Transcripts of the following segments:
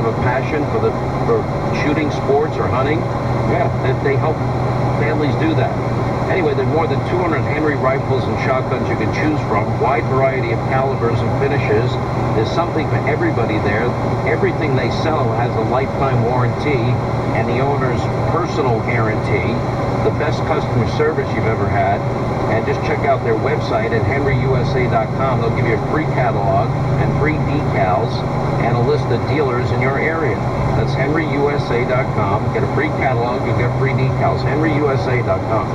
a passion for shooting sports or hunting, yeah, they help families do that. Anyway, there are more than 200 Henry rifles and shotguns you can choose from, wide variety of calibers and finishes. There's something for everybody there. Everything they sell has a lifetime warranty and the owner's personal guarantee. The best customer service you've ever had. And just check out their website at henryusa.com. They'll give you a free catalog and free decals and a list of dealers in your area. That's henryusa.com. Get a free catalog, you'll get free decals. henryusa.com.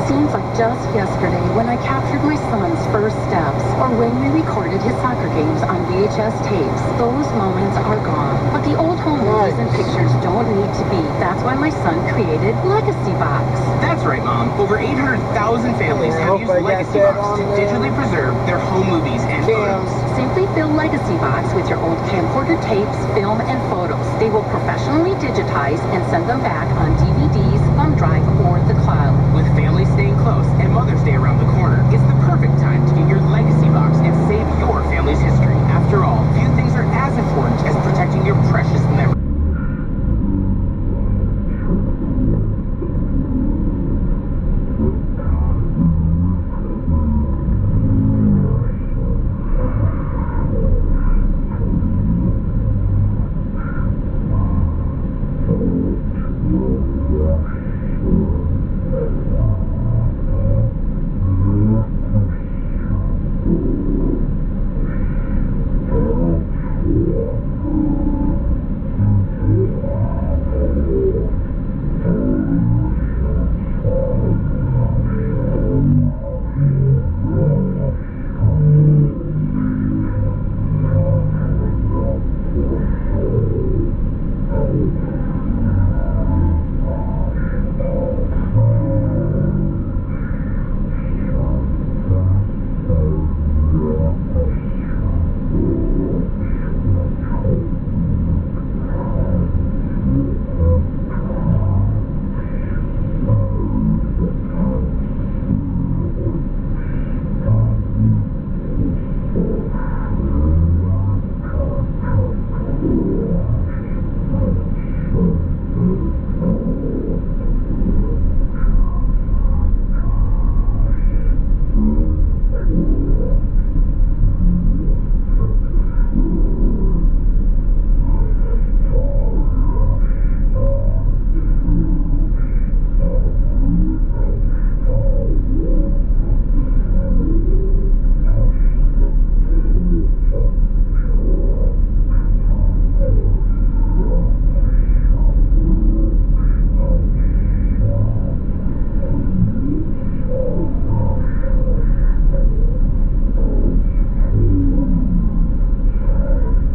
Seems like just yesterday when I captured my son's first steps, or when we recorded his soccer games on VHS tapes. Those moments are gone. But the old home movies and pictures don't need to be. That's why my son created Legacy Box. That's right, Mom. Over 800,000 families have used Legacy Box to digitally preserve their home movies and photos. Simply fill Legacy Box with your old camcorder tapes, film, and photos. They will professionally digitize and send them back on DVDs, thumb drive, or the cloud. With families staying close and Mother's Day around the corner, it's the perfect time to get your Legacy Box and save your family's history. After all, few things are as important as protecting your precious memories. Yeah.